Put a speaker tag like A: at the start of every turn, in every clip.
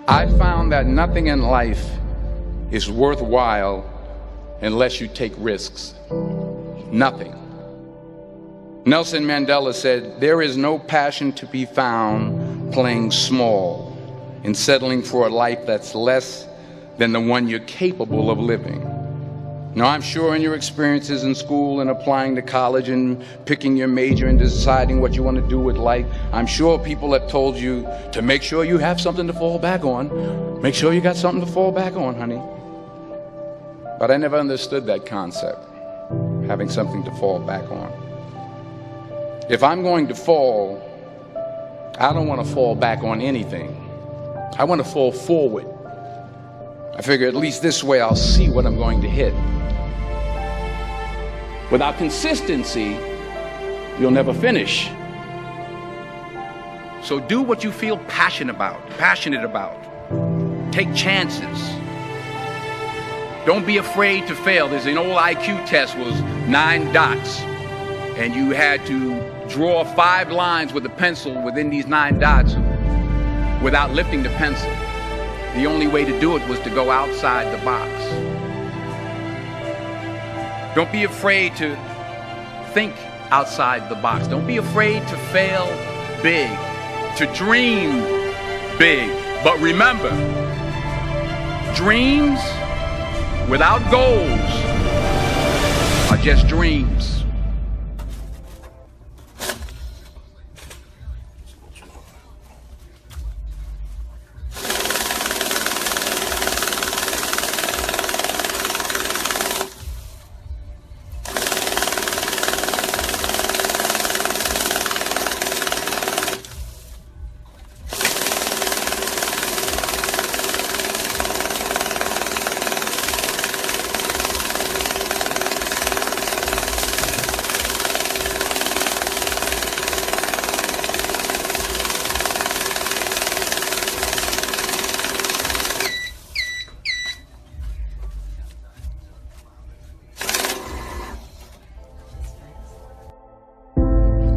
A: I found that nothing in life is worthwhile unless you take risks. Nothing. Nelson Mandela said, "There is no passion to be found playing small and settling for a life that's less than the one you're capable of living." Now, I'm sure in your experiences in school and applying to college and picking your major and deciding what you want to do with life, I'm sure people have told you to make sure you have something to fall back on. Make sure you got something to fall back on, honey. But I never understood that concept, having something to fall back on. If I'm going to fall, I don't want to fall back on anything. I want to fall forward. I figure at least this way I'll see what I'm going to hit. Without consistency, you'll never finish. So do what you feel passionate about. Take chances. Don't be afraid to fail. There's an old IQ test, was 9 dots, and you had to draw 5 lines with a pencil within these 9 dots without lifting the pencil. The only way to do it was to go outside the box. Don't be afraid to think outside the box. Don't be afraid to fail big, to dream big. But remember, dreams without goals are just dreams.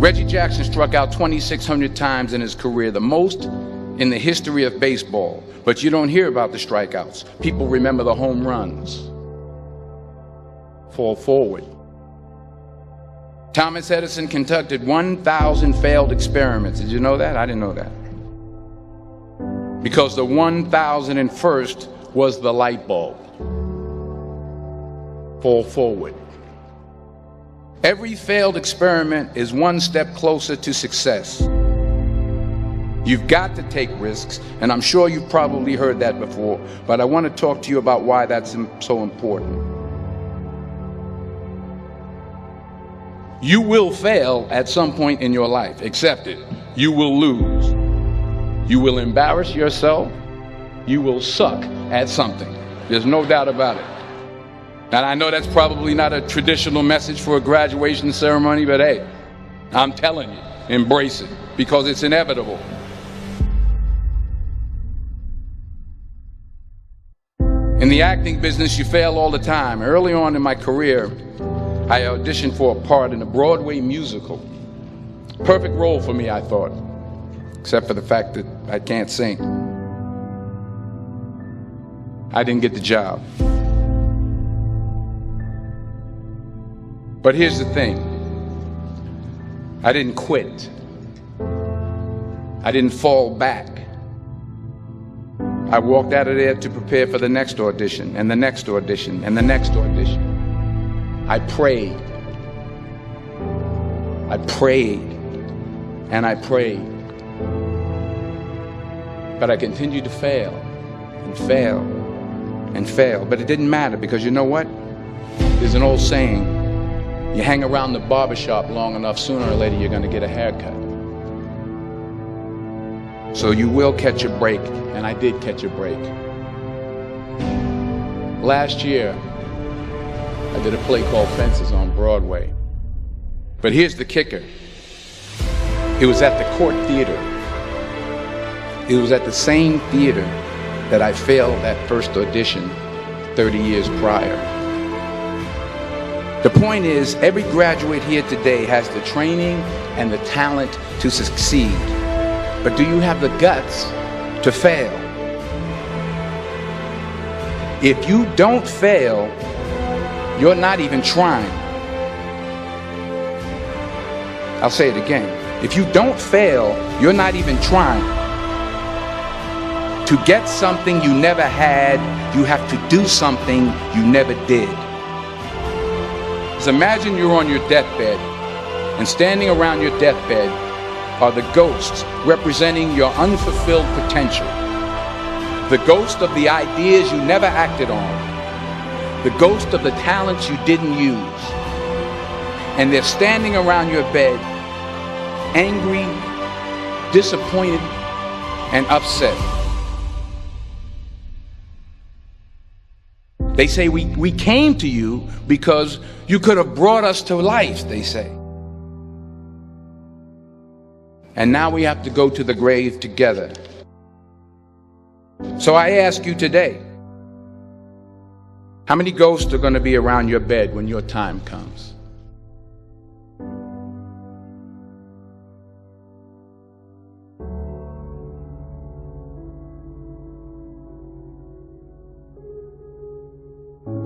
A: Reggie Jackson struck out 2,600 times in his career, the most in the history of baseball. But you don't hear about the strikeouts. People remember the home runs. Fall forward. Thomas Edison conducted 1,000 failed experiments. Did you know that? I didn't know that. Because the 1,001st was the light bulb. Fall forward. Every failed experiment is one step closer to success. You've got to take risks, and I'm sure you've probably heard that before, but I want to talk to you about why that's so important. You will fail at some point in your life. Accept it. You will lose. You will embarrass yourself. You will suck at something. There's no doubt about it. And I know that's probably not a traditional message for a graduation ceremony, but hey, I'm telling you, embrace it, because it's inevitable. In the acting business, you fail all the time. Early on in my career, I auditioned for a part in a Broadway musical. Perfect role for me, I thought, except for the fact that I can't sing. I didn't get the job. But here's the thing. I didn't quit. I didn't fall back. I walked out of there to prepare for the next audition, and the next audition, and the next audition. I prayed. I prayed. And I prayed. But I continued to fail, and fail, and fail. But it didn't matter, because you know what? There's an old saying. You hang around the barbershop long enough, sooner or later you're going to get a haircut. So you will catch a break, and I did catch a break. Last year, I did a play called Fences on Broadway. But here's the kicker. It was at the Court Theater. It was at the same theater that I failed that first audition 30 years prior. The point is, every graduate here today has the training and the talent to succeed. But do you have the guts to fail? If you don't fail, you're not even trying. I'll say it again. If you don't fail, you're not even trying. To get something you never had, you have to do something you never did. So imagine you're on your deathbed, and standing around your deathbed are the ghosts representing your unfulfilled potential. The ghost of the ideas you never acted on. The ghost of the talents you didn't use. And they're standing around your bed, angry, disappointed, and upset. They say, we came to you because you could have brought us to life, they say. And now we have to go to the grave together. So I ask you today, how many ghosts are going to be around your bed when your time comes?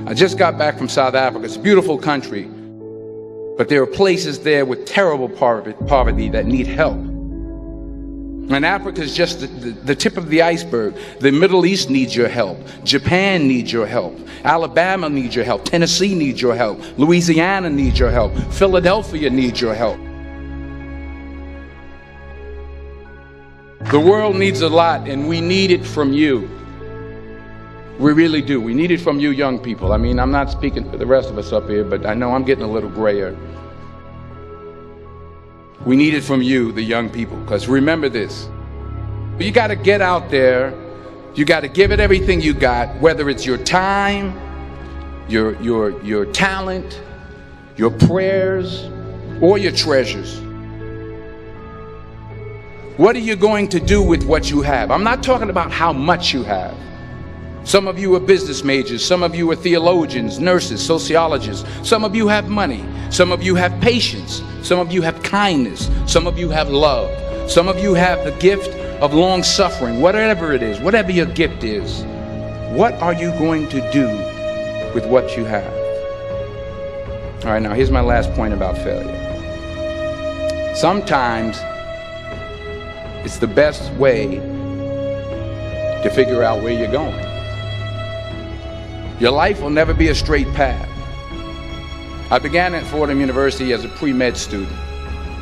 A: I just got back from South Africa. It's a beautiful country, but there are places there with terrible poverty that need help. And Africa is just the tip of the iceberg. The Middle East needs your help. Japan needs your help. Alabama needs your help. Tennessee needs your help. Louisiana needs your help. Philadelphia needs your help. The world needs a lot, and we need it from you. We really do. We need it from you young people. I mean, I'm not speaking for the rest of us up here, but I know I'm getting a little grayer. We need it from you, the young people, because remember this. You got to get out there. You got to give it everything you got, whether it's your time, your talent, your prayers, or your treasures. What are you going to do with what you have? I'm not talking about how much you have. Some of you are business majors. Some of you are theologians, nurses, sociologists. Some of you have money. Some of you have patience. Some of you have kindness. Some of you have love. Some of you have the gift of long suffering. Whatever it is, whatever your gift is, what are you going to do with what you have? All right, now here's my last point about failure. Sometimes it's the best way to figure out where you're going. Your life will never be a straight path. I began at Fordham University as a pre-med student.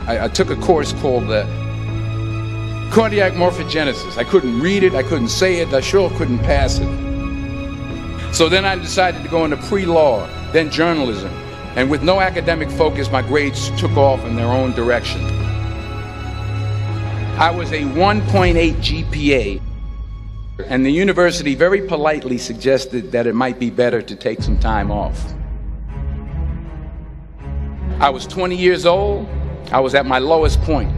A: I took a course called cardiac morphogenesis. I couldn't read it, I couldn't say it, I sure couldn't pass it. So then I decided to go into pre-law, then journalism. And with no academic focus, my grades took off in their own direction. I was a 1.8 GPA. And the university very politely suggested that it might be better to take some time off. I was 20 years old. I was at my lowest point.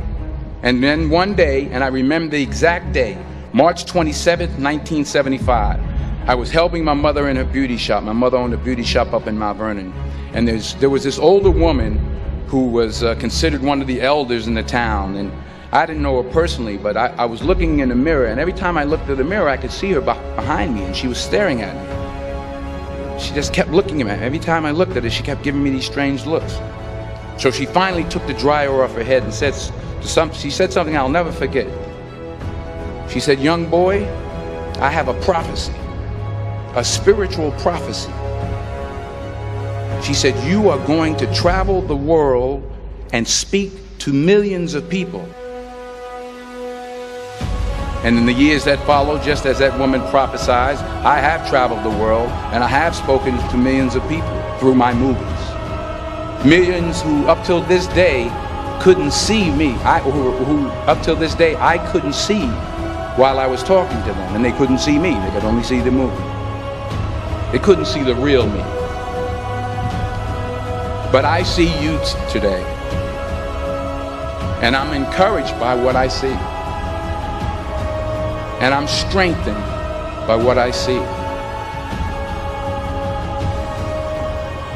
A: And then one day, and I remember the exact day, March 27th, 1975, I was helping my mother in her beauty shop. My mother owned a beauty shop up in Mount Vernon. And there was this older woman who was considered one of the elders in the town. And I didn't know her personally, but I was looking in the mirror, and every time I looked at the mirror, I could see her behind me, and she was staring at me. She just kept looking at me. Every time I looked at her, she kept giving me these strange looks. So she finally took the dryer off her head and she said something I'll never forget. She said, "Young boy, I have a prophecy, a spiritual prophecy." She said, "You are going to travel the world and speak to millions of people." And in the years that followed, just as that woman prophesied, I have traveled the world and I have spoken to millions of people through my movies. Millions who up till this day couldn't see me, who up till this day I couldn't see while I was talking to them, and they couldn't see me, they could only see the movie. They couldn't see the real me. But I see you today, and I'm encouraged by what I see. And I'm strengthened by what I see.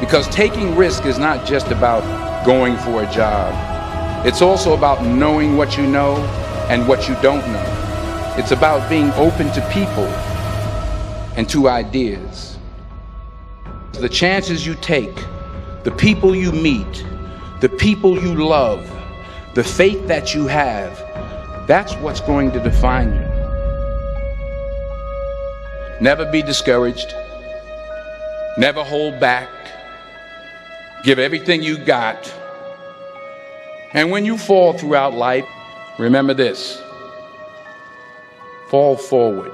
A: Because taking risk is not just about going for a job. It's also about knowing what you know and what you don't know. It's about being open to people and to ideas. The chances you take, the people you meet, the people you love, the faith that you have, that's what's going to define you. Never be discouraged. Never hold back. Give everything you got. And when you fall throughout life, remember this: fall forward.